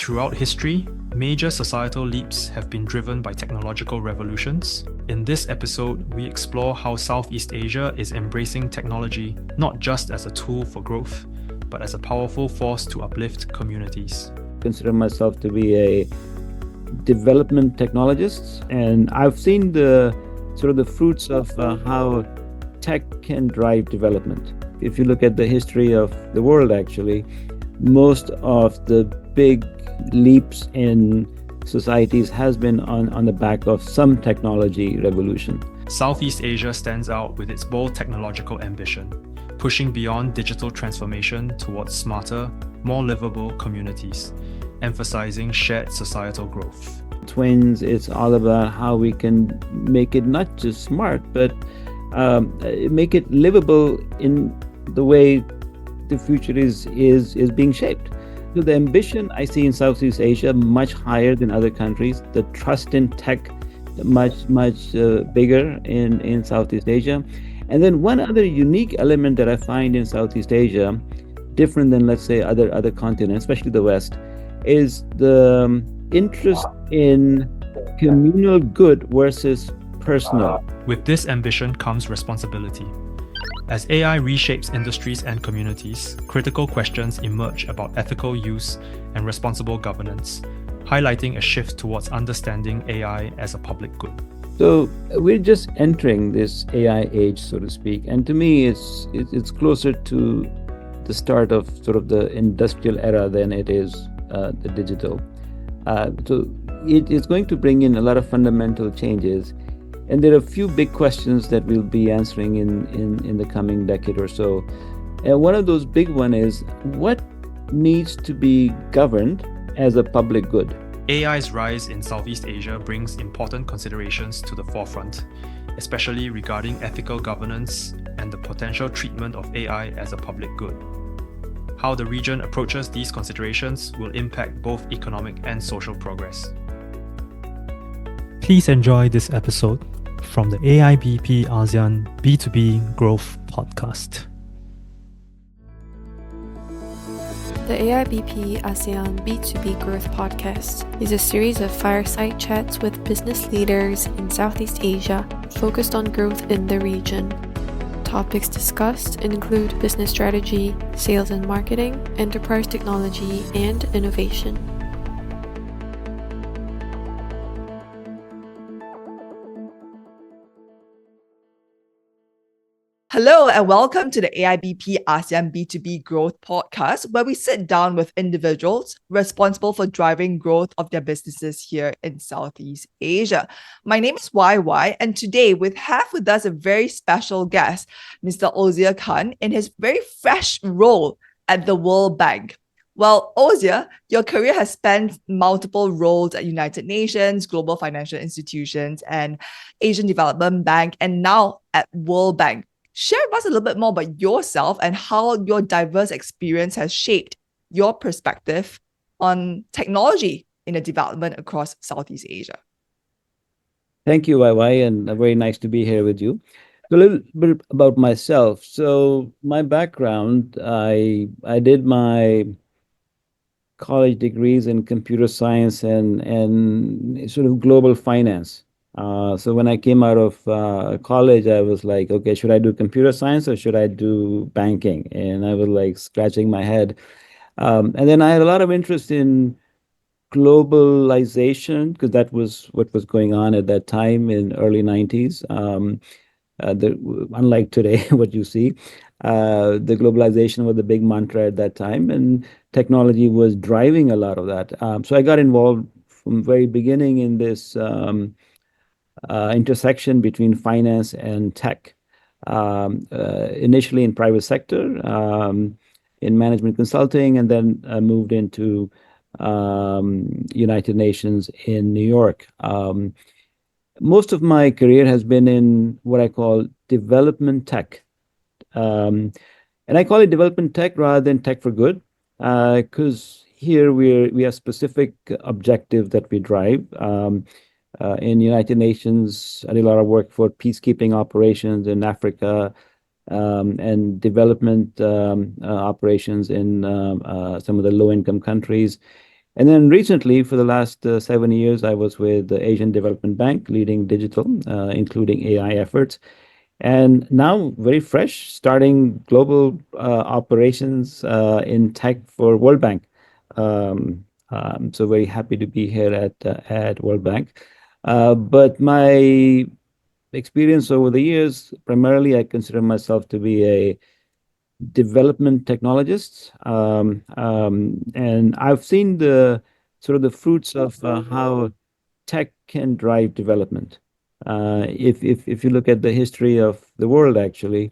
Throughout history, major societal leaps have been driven by technological revolutions. In this episode, we explore how Southeast Asia is embracing technology not just as a tool for growth, but as a powerful force to uplift communities. I consider myself to be a development technologist, and I've seen the fruits of how tech can drive development. If you look at the history of the world, actually, most of the big leaps in societies has been on the back of some technology revolution. Southeast Asia stands out with its bold technological ambition, pushing beyond digital transformation towards smarter, more livable communities, emphasizing shared societal growth. Twins, it's all about how we can make it not just smart, but make it livable in the way the future is being shaped. So the ambition I see in Southeast Asia much higher than other countries. The trust in tech much bigger in Southeast Asia. And then one other unique element that I find in Southeast Asia, different than, let's say, other continents, especially the West, is the interest in communal good versus personal. With this ambition comes responsibility. As AI reshapes industries and communities, critical questions emerge about ethical use and responsible governance, highlighting a shift towards understanding AI as a public good. So we're just entering this AI age, so to speak, and to me, it's closer to the start of sort of the industrial era than it is the digital. So it's going to bring in a lot of fundamental changes. And there are a few big questions that we'll be answering in the coming decade or so. And one of those big one is, what needs to be governed as a public good? AI's rise in Southeast Asia brings important considerations to the forefront, especially regarding ethical governance and the potential treatment of AI as a public good. How the region approaches these considerations will impact both economic and social progress. Please enjoy this episode from the AIBP ASEAN B2B Growth Podcast. The AIBP ASEAN B2B Growth Podcast is a series of fireside chats with business leaders in Southeast Asia focused on growth in the region. Topics discussed include business strategy, sales and marketing, enterprise technology, and innovation. Hello and welcome to the AIBP ASEAN B2B Growth Podcast, where we sit down with individuals responsible for driving growth of their businesses here in Southeast Asia. My name is YY, and today we have with us a very special guest, Mr. Ozzeir Khan, in his very fresh role at the World Bank. Well, Ozzeir, your career has spanned multiple roles at United Nations, global financial institutions, and Asian Development Bank, and now at World Bank. Share with us a little bit more about yourself and how your diverse experience has shaped your perspective on technology in the development across Southeast Asia. Thank you, YY, and very nice to be here with you. A little bit about myself. So my background, I did my college degrees in computer science and sort of global finance. So when I came out of college, I was like, okay, should I do computer science or should I do banking? And I was like scratching my head. And then I had a lot of interest in globalization because that was what was going on at that time in early 90s. Unlike today, what you see, the globalization was the big mantra at that time, and technology was driving a lot of that. So I got involved from the very beginning in this intersection between finance and tech. Initially in private sector, in management consulting, and then moved into United Nations in New York. Most of my career has been in what I call development tech. And I call it development tech rather than tech for good, because here we have specific objectives that we drive. In United Nations, I did a lot of work for peacekeeping operations in Africa, and development operations in some of the low-income countries. And then recently, for the last 7 years, I was with the Asian Development Bank, leading digital, including AI efforts. And now, very fresh, starting global operations in tech for World Bank. So very happy to be here at World Bank. But my experience over the years, primarily, I consider myself to be a development technologist, and I've seen the sort of the fruits of how tech can drive development. If you look at the history of the world, actually,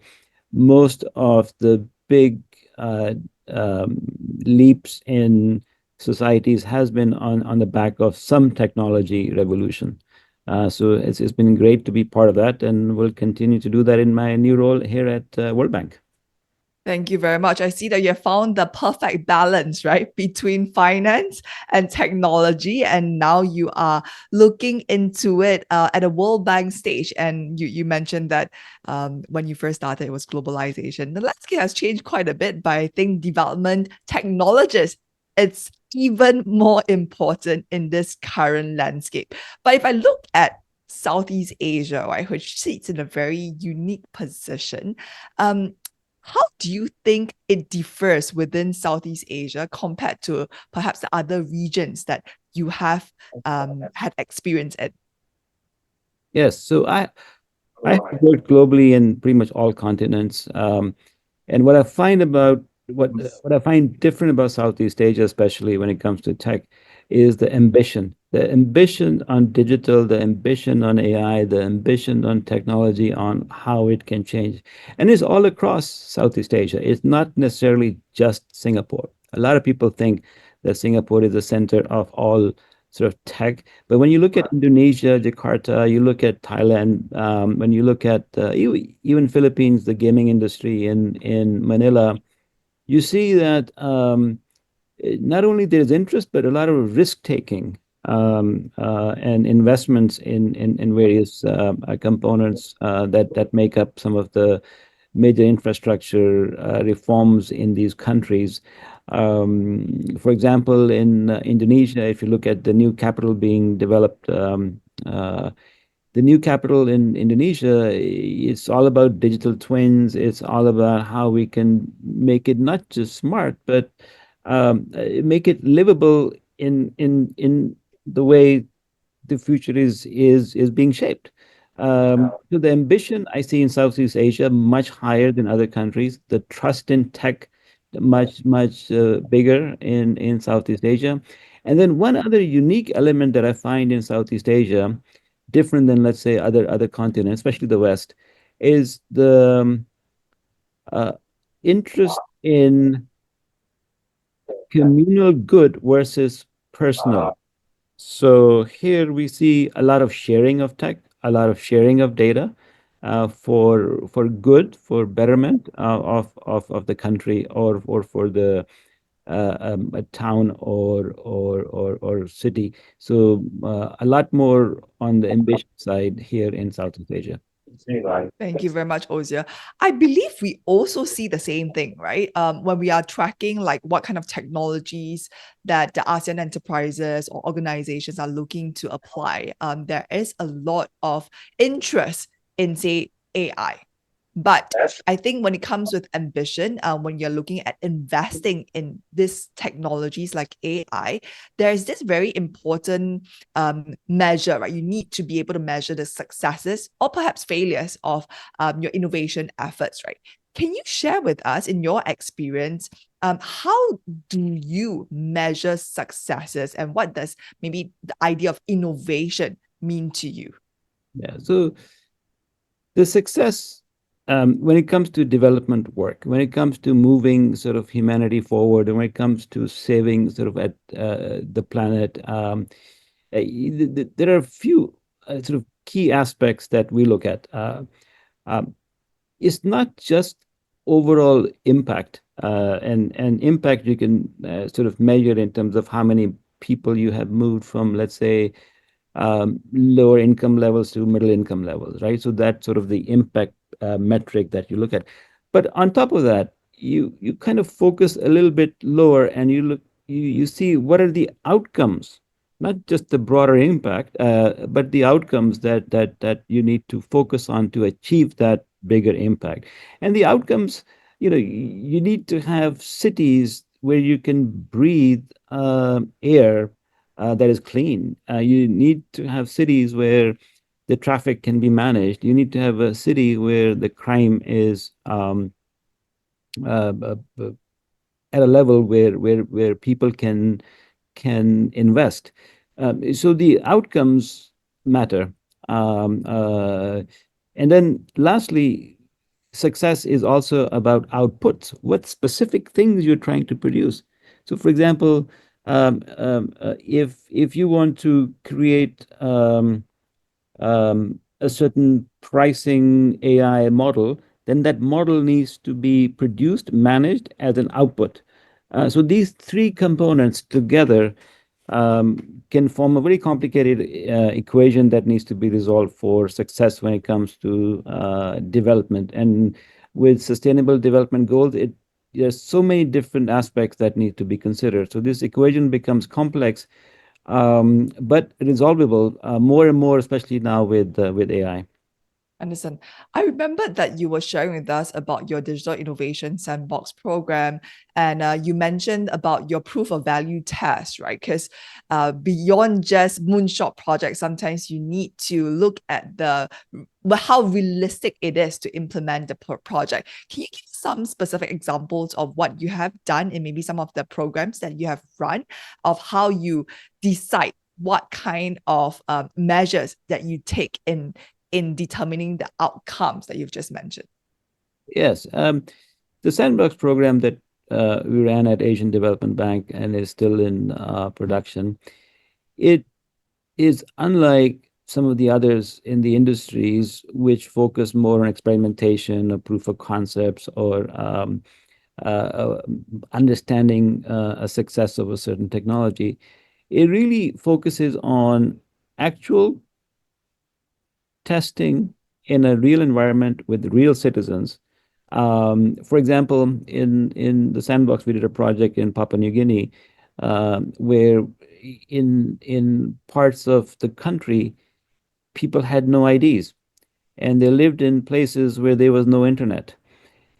most of the big uh, um, leaps in societies has been on the back of some technology revolution. So it's been great to be part of that, and will continue to do that in my new role here at World Bank. Thank you very much. I see that you have found the perfect balance, right, between finance and technology. And now you are looking into it at a World Bank stage. And you mentioned that when you first started, it was globalization. The landscape has changed quite a bit, but I think development technologists, it's even more important in this current landscape. But if I look at Southeast Asia, right, which sits in a very unique position, how do you think it differs within Southeast Asia compared to perhaps the other regions that you have had experience in? Yes, so I have worked globally in pretty much all continents. And what I find about what I find different about Southeast Asia, especially when it comes to tech, is the ambition. The ambition on digital, the ambition on AI, the ambition on technology, on how it can change. And it's all across Southeast Asia. It's not necessarily just Singapore. A lot of people think that Singapore is the center of all sort of tech. But when you look at Indonesia, Jakarta, you look at Thailand, when you look at even Philippines, the gaming industry in Manila, you see that not only there is interest, but a lot of risk taking and investments in various components that make up some of the major infrastructure reforms in these countries. For example, in Indonesia, if you look at the new capital being developed, the new capital in Indonesia, it's all about digital twins. It's all about how we can make it not just smart, but make it livable in the way the future is being shaped. So the ambition I see in Southeast Asia much higher than other countries. The trust in tech much bigger in Southeast Asia. And then one other unique element that I find in Southeast Asia, different than let's say other continents, especially the West, is the uh, interest in communal good versus personal. So here we see a lot of sharing of tech, a lot of sharing of data for good, for betterment of the country or for the a town or city. So a lot more on the ambition side here in Southeast Asia. Thank you very much, Ozia. I believe we also see the same thing, right? When we are tracking like what kind of technologies that the ASEAN enterprises or organizations are looking to apply, there is a lot of interest in, say, AI. But I think when it comes with ambition, when you're looking at investing in these technologies like AI, there's this very important measure, right? You need to be able to measure the successes or perhaps failures of your innovation efforts, right? Can you share with us, in your experience, how do you measure successes, and what does maybe the idea of innovation mean to you? Yeah. So the success when it comes to development work, when it comes to moving sort of humanity forward, and when it comes to saving sort of at the planet, there are a few sort of key aspects that we look at. Um, it's not just overall impact, and impact you can sort of measure in terms of how many people you have moved from, let's say, lower income levels to middle income levels, right? So that's sort of the impact metric that you look at. But on top of that, you kind of focus a little bit lower, and you you see what are the outcomes, not just the broader impact, but the outcomes that you need to focus on to achieve that bigger impact. And the outcomes, you need to have cities where you can breathe air that is clean. You need to have cities where the traffic can be managed. You need to have a city where the crime is uh, uh, uh, at a level where people can invest. So the outcomes matter. Um, uh, and then lastly, success is also about outputs. What specific things you're trying to produce. So, for example, if you want to create a certain pricing AI model, then that model needs to be produced, managed as an output. So these three components together can form a very complicated equation that needs to be resolved for success when it comes to development. And with sustainable development goals, there's so many different aspects that need to be considered. So this equation becomes complex, but resolvable more and more, especially now with AI. Understand. I remember that you were sharing with us about your digital innovation sandbox program, and you mentioned about your proof of value test, right? Because beyond just moonshot projects, sometimes you need to look at how realistic it is to implement the project. Can you give some specific examples of what you have done and maybe some of the programs that you have run of how you decide what kind of measures that you take in determining the outcomes that you've just mentioned? Yes, the sandbox program that we ran at Asian Development Bank and is still in production, it is unlike some of the others in the industries which focus more on experimentation or proof of concepts or understanding a success of a certain technology. It really focuses on actual testing in a real environment with real citizens. For example, in the sandbox, we did a project in Papua New Guinea where in parts of the country, people had no IDs, and they lived in places where there was no internet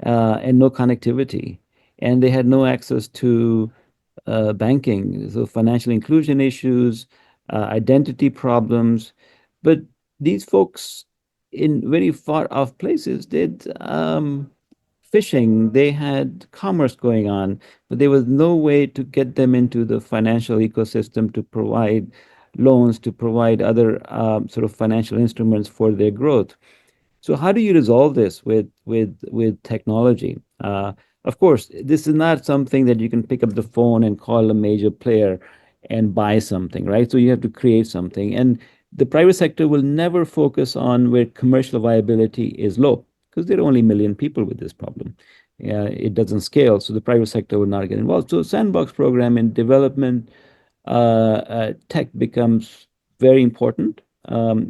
and no connectivity, and they had no access to banking, so financial inclusion issues, identity problems. But these folks in very far off places did fishing, they had commerce going on, but there was no way to get them into the financial ecosystem to provide loans, to provide other sort of financial instruments for their growth. So how do you resolve this with technology? Of course, this is not something that you can pick up the phone and call a major player and buy something, right? So you have to create something. And the private sector will never focus on where commercial viability is low because there are only 1 million people with this problem. It doesn't scale, so the private sector will not get involved. So sandbox program in development tech becomes very important,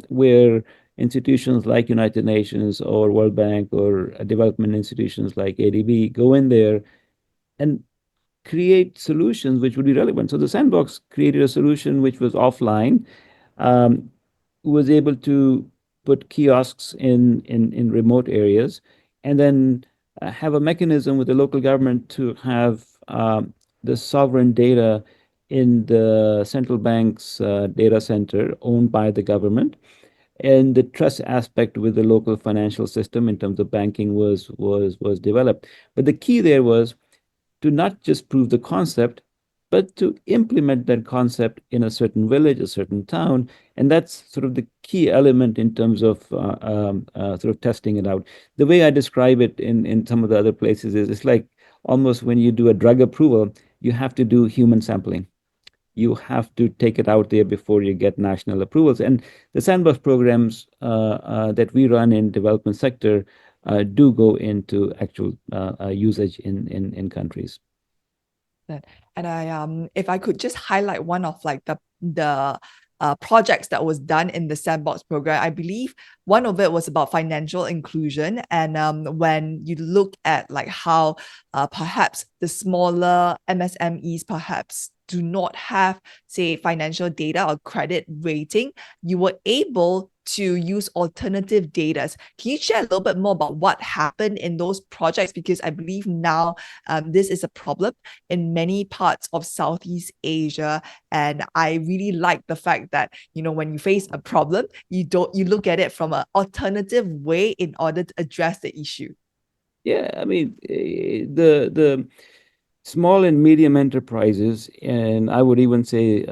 where institutions like United Nations or World Bank or development institutions like ADB go in there and create solutions which would be relevant. So the sandbox created a solution which was offline, um, was able to put kiosks in remote areas, and then have a mechanism with the local government to have the sovereign data in the central bank's data center owned by the government, and the trust aspect with the local financial system in terms of banking was developed. But the key there was to not just prove the concept, but to implement that concept in a certain village, a certain town. And that's sort of the key element in terms of sort of testing it out. The way I describe it in some of the other places is it's like almost when you do a drug approval, you have to do human sampling. You have to take it out there before you get national approvals. And the sandbox programs that we run in development sector do go into actual usage in countries. And if I could just highlight one of like the projects that was done in the Sandbox program. I believe one of it was about financial inclusion. And when you look at like how perhaps the smaller MSMEs perhaps do not have, say, financial data or credit rating, you were able to use alternative data. Can you share a little bit more about what happened in those projects? Because I believe now this is a problem in many parts of Southeast Asia. And I really like the fact that, when you face a problem, you look at it from an alternative way in order to address the issue. Yeah, I mean, the small and medium enterprises, and I would even say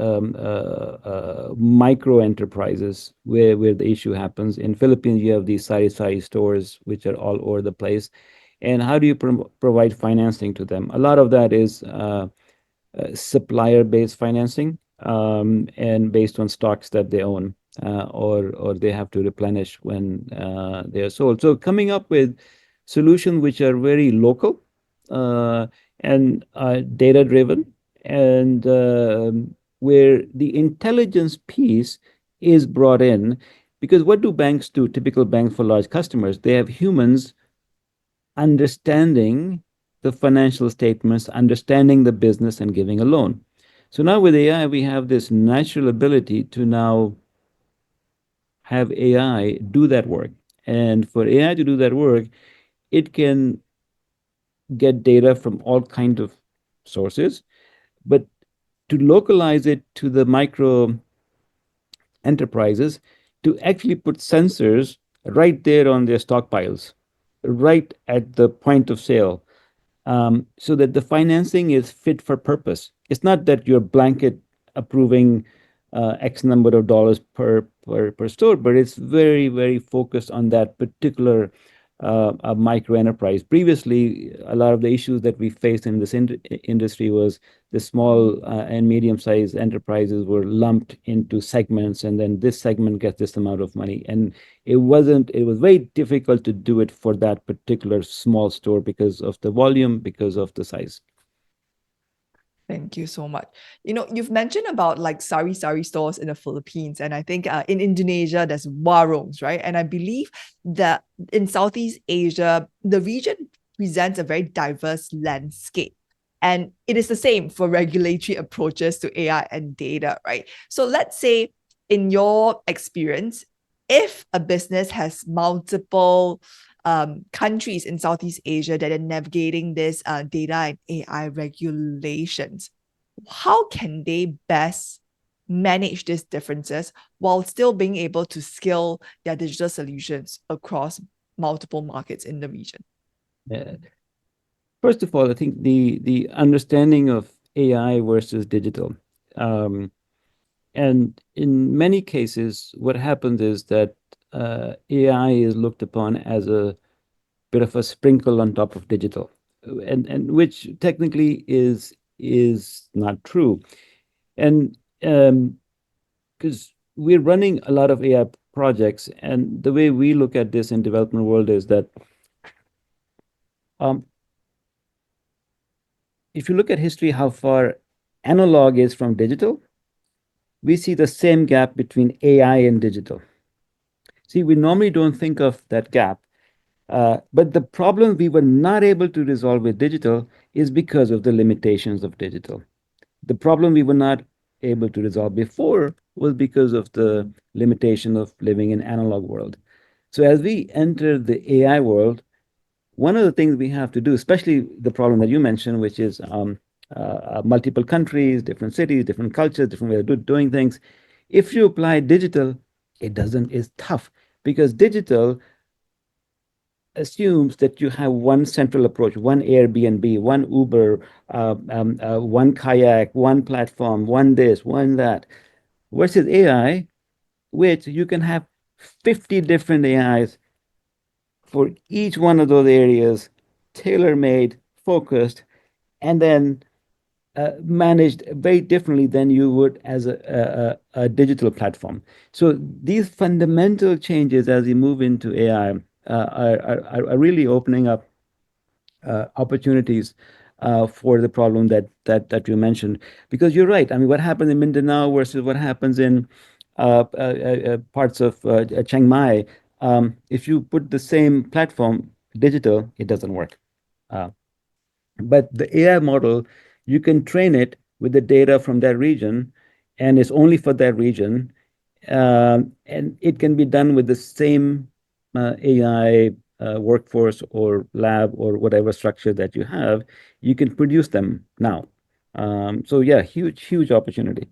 micro enterprises, where the issue happens. In Philippines, you have these sari-sari stores, which are all over the place. And how do you provide financing to them? A lot of that is supplier-based financing, and based on stocks that they own, or they have to replenish when they are sold. So coming up with solutions which are very local, and data-driven, and where the intelligence piece is brought in. Because what do banks do? Typical banks for large customers, they have humans understanding the financial statements, understanding the business, and giving a loan. So now with AI, we have this natural ability to now have AI do that work. And for AI to do that work, it can get data from all kinds of sources, but to localize it to the micro enterprises, to actually put sensors right there on their stockpiles, right at the point of sale, so that the financing is fit for purpose. It's not that you're blanket approving X number of dollars per store, but it's very, very focused on that particular micro enterprise. Previously, a lot of the issues that we faced in this industry was the small and medium-sized enterprises were lumped into segments, and then this segment gets this amount of money. And it was very difficult to do it for that particular small store because of the volume, because of the size. Thank you so much. You've mentioned about like sari-sari stores in the Philippines, and I think in Indonesia, there's warungs, right? And I believe that in Southeast Asia, the region presents a very diverse landscape. And it is the same for regulatory approaches to AI and data, right? So let's say, in your experience, if a business has multiple countries in Southeast Asia that are navigating this data and AI regulations, how can they best manage these differences while still being able to scale their digital solutions across multiple markets in the region? Yeah. First of all, I think the understanding of AI versus digital. And in many cases, what happens is that AI is looked upon as a bit of a sprinkle on top of digital, and which technically is not true. And because we're running a lot of AI projects, and the way we look at this in development world is that if you look at history, how far analog is from digital, we see the same gap between AI and digital. See, we normally don't think of that gap, but the problem we were not able to resolve with digital is because of the limitations of digital. The problem we were not able to resolve before was because of the limitation of living in analog world. So as we enter the AI world, one of the things we have to do, especially the problem that you mentioned, which is multiple countries, different cities, different cultures, different ways of doing things. If you apply digital, it's tough, because digital assumes that you have one central approach, one Airbnb, one Uber, one kayak, one platform, one this, one that, versus AI, which you can have 50 different AIs for each one of those areas, tailor-made, focused, and then managed very differently than you would as a digital platform. So these fundamental changes as we move into AI are really opening up opportunities for the problem that you mentioned. Because you're right. I mean, what happens in Mindanao versus what happens in parts of Chiang Mai. If you put the same platform digital, it doesn't work. Uh, but the AI model, you can train it with the data from that region, and it's only for that region. And it can be done with the same AI workforce or lab or whatever structure that you have. You can produce them now. So yeah, huge opportunity.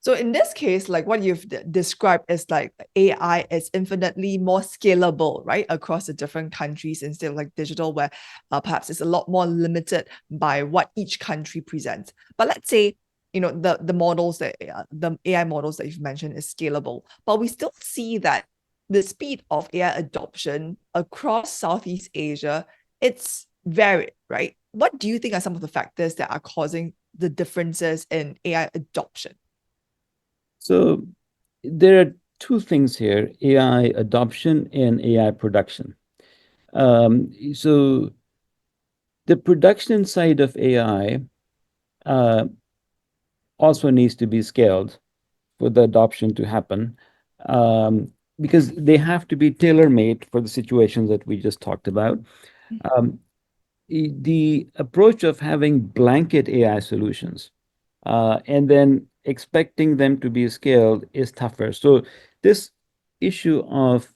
So in this case, like what you've described is like AI is infinitely more scalable, right, across the different countries instead of like digital, where perhaps it's a lot more limited by what each country presents. But let's say, the models that the AI models that you've mentioned is scalable, but we still see that the speed of AI adoption across Southeast Asia, it's varied, right? What do you think are some of the factors that are causing the differences in AI adoption? So there are two things here: AI adoption and AI production. So the production side of AI uh, also needs to be scaled for the adoption to happen, um, because they have to be tailor-made for the situations that we just talked about. Um, the approach of having blanket AI solutions and then expecting them to be scaled is tougher. So this issue of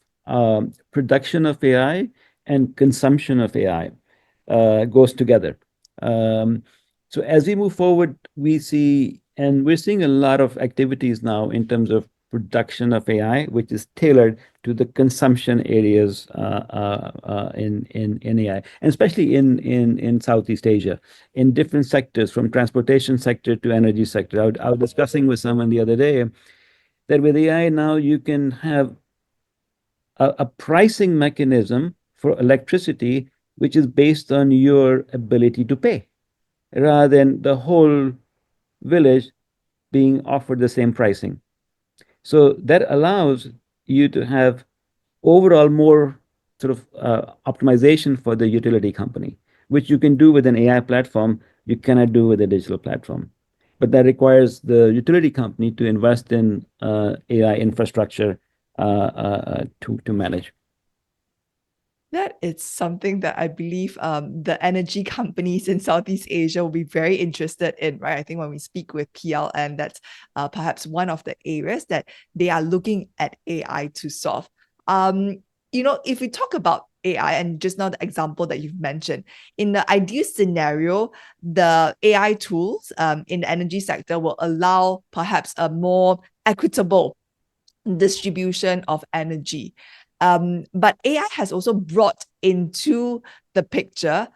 production of AI and consumption of AI goes together. Um, so as we move forward, we're seeing a lot of activities now in terms of production of AI, which is tailored to the consumption areas in AI, and especially in Southeast Asia, in different sectors, from transportation sector to energy sector. I was discussing with someone the other day that with AI now you can have a pricing mechanism for electricity which is based on your ability to pay, rather than the whole village being offered the same pricing. So that allows you to have overall more sort of optimization for the utility company, which you can do with an AI platform, you cannot do with a digital platform. But that requires the utility company to invest in AI infrastructure to manage. That is something that I believe the energy companies in Southeast Asia will be very interested in, right? I think when we speak with PLN, that's perhaps one of the areas that they are looking at AI to solve. If we talk about AI and just now the example that you've mentioned, in the ideal scenario, the AI tools in the energy sector will allow perhaps a more equitable distribution of energy. But AI has also brought into the picture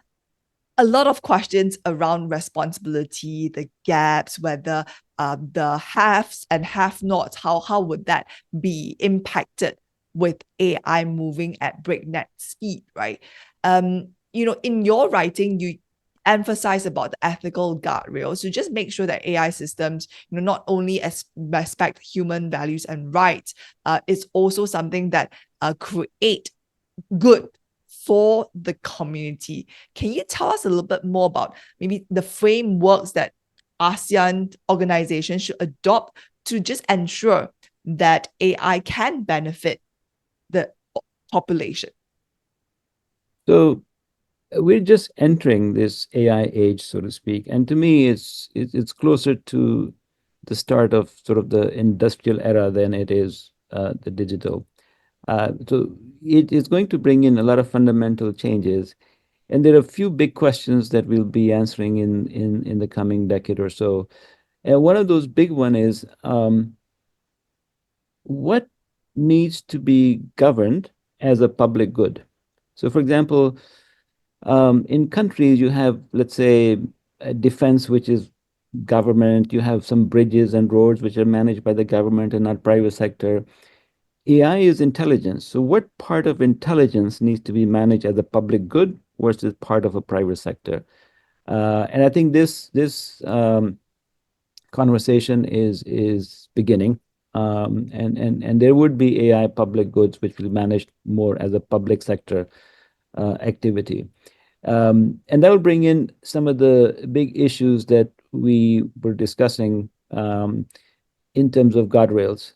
a lot of questions around responsibility, the gaps, whether the haves and have-nots, how would that be impacted with AI moving at breakneck speed, right? In your writing, you emphasize about the ethical guardrails to just make sure that AI systems, not only respect human values and rights, it's also something that create good for the community. Can you tell us a little bit more about maybe the frameworks that ASEAN organizations should adopt to just ensure that AI can benefit the population? So we're just entering this AI age, so to speak, and to me, it's closer to the start of sort of the industrial era than it is the digital. So it is going to bring in a lot of fundamental changes, and there are a few big questions that we'll be answering in the coming decade or so. And one of those big one is what needs to be governed as a public good. So, for example, in countries you have, let's say, a defense, which is government. You have some bridges and roads which are managed by the government and not private sector. AI is intelligence. So what part of intelligence needs to be managed as a public good versus part of a private sector? And I think this conversation is beginning. And there would be AI public goods which will be managed more as a public sector activity. And that will bring in some of the big issues that we were discussing. in terms of guardrails.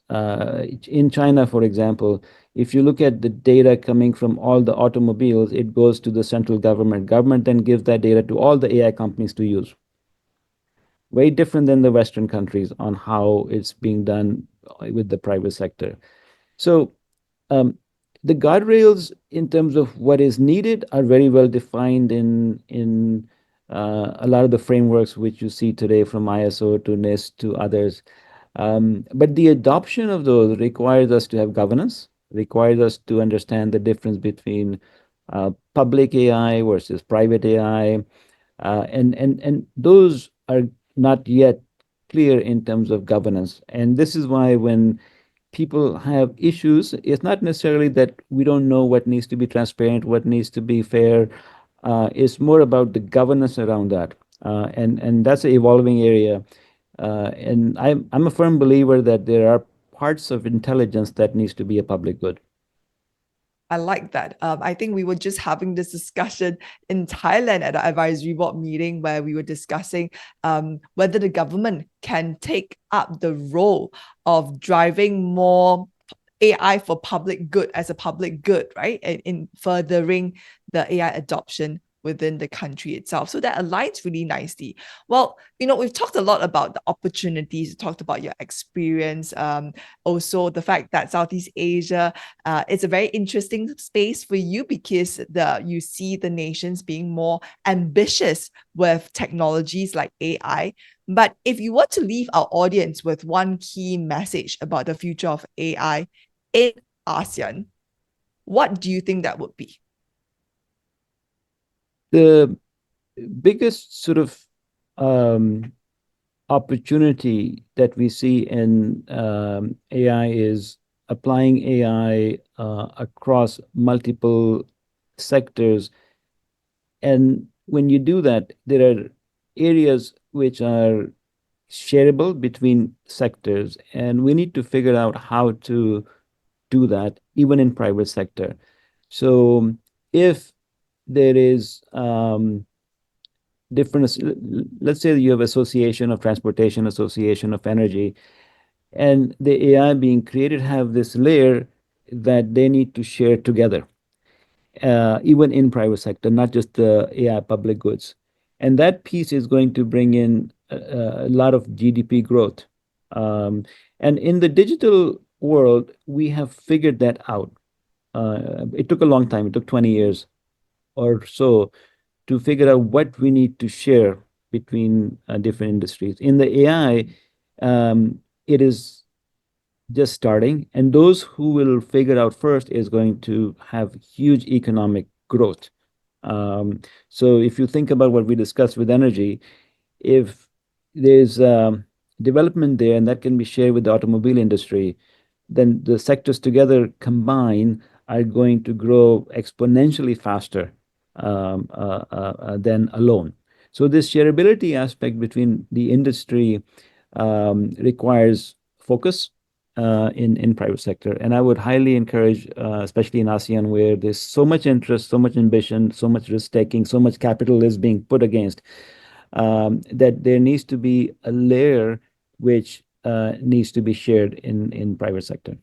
In China, for example, if you look at the data coming from all the automobiles, it goes to the central government. Government then gives that data to all the AI companies to use. Very different than the Western countries on how it's being done with the private sector. So um, the guardrails in terms of what is needed are very well defined in a lot of the frameworks which you see today, from ISO to NIST to others. But the adoption of those requires us to have governance, requires us to understand the difference between public AI versus private AI, and those are not yet clear in terms of governance. And this is why when people have issues, it's not necessarily that we don't know what needs to be transparent, what needs to be fair. It's more about the governance around that, and that's an evolving area. And I'm a firm believer that there are parts of intelligence that needs to be a public good. I like that. I think we were just having this discussion in Thailand at an advisory board meeting where we were discussing whether the government can take up the role of driving more AI for public good as a public good, right? And in furthering the AI adoption within the country itself. So that aligns really nicely. Well, we've talked a lot about the opportunities, we talked about your experience, also the fact that Southeast Asia is a very interesting space for you because you see the nations being more ambitious with technologies like AI. But if you were to leave our audience with one key message about the future of AI in ASEAN, what do you think that would be? The biggest sort of opportunity that we see in AI is applying AI across multiple sectors. And when you do that, there are areas which are shareable between sectors, and we need to figure out how to do that even in private sector. So if there is different, let's say you have association of transportation, association of energy, and the AI being created have this layer that they need to share together, even in private sector, not just the AI public goods. And that piece is going to bring in a lot of GDP growth. And in the digital world, we have figured that out. It took a long time. It took 20 years or so to figure out what we need to share between different industries. In the AI, it is just starting, and those who will figure out first is going to have huge economic growth. So if you think about what we discussed with energy, if there's development there and that can be shared with the automobile industry, then the sectors together combined are going to grow exponentially faster than alone. So this shareability aspect between the industry requires focus in private sector. And I would highly encourage, especially in ASEAN, where there's so much interest, so much ambition, so much risk taking, so much capital is being put against, that there needs to be a layer which needs to be shared in private sector.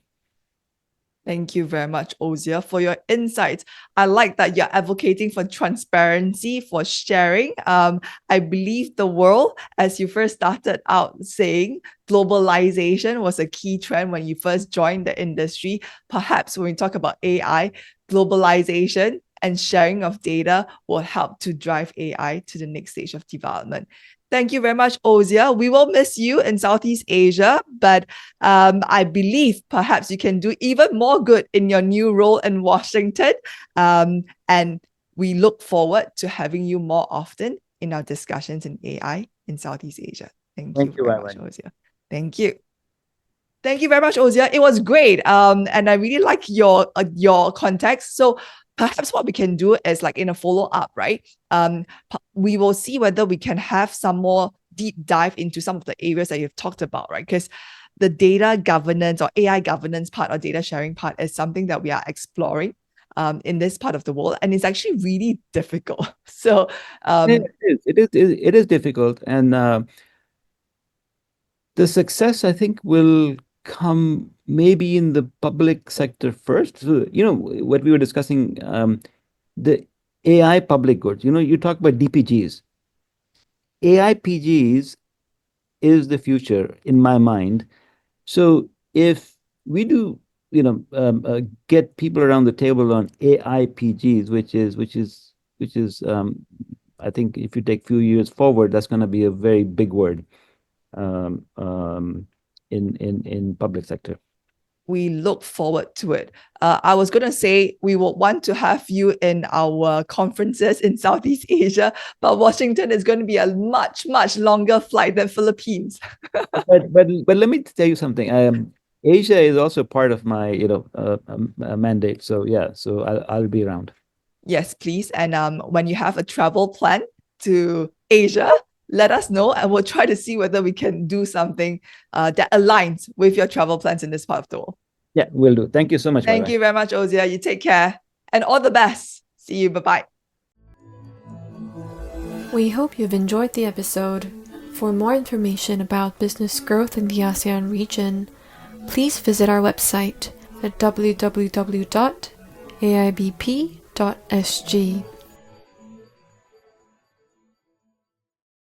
Thank you very much, Ozzeir, for your insights. I like that you're advocating for transparency, for sharing. I believe the world, as you first started out saying, globalization was a key trend when you first joined the industry. Perhaps when we talk about AI, globalization and sharing of data will help to drive AI to the next stage of development. Thank you very much, Ozzeir. We will miss you in Southeast Asia, but I believe perhaps you can do even more good in your new role in Washington. And we look forward to having you more often in our discussions in AI in Southeast Asia. Thank you very much, Ozzeir. Thank you. Thank you very much, Ozzeir. It was great. And I really like your context. So perhaps what we can do is, like, in a follow-up, right? We will see whether we can have some more deep dive into some of the areas that you've talked about, right? Because the data governance or AI governance part or data sharing part is something that we are exploring in this part of the world, and it's actually really difficult. So it is difficult, and The success, I think, will come maybe in the public sector first. So, what we were discussing, the AI public goods. You talk about DPGs. AI PGs is the future in my mind. So if we do, get people around the table on AI PGs, which is, I think if you take few years forward, that's going to be a very big word um, um, in public sector. We look forward to it. I was going to say we would want to have you in our conferences in Southeast Asia, but Washington is going to be a much, much longer flight than Philippines. But let me tell you something. Asia is also part of my mandate. So yeah, so I'll be around. Yes, please. And when you have a travel plan to Asia, let us know and we'll try to see whether we can do something that aligns with your travel plans in this part of the world. Yeah, will do. Thank you so much. Thank you very much, Ozzeir. You take care and all the best. See you. Bye-bye. We hope you've enjoyed the episode. For more information about business growth in the ASEAN region, please visit our website at www.aibp.sg.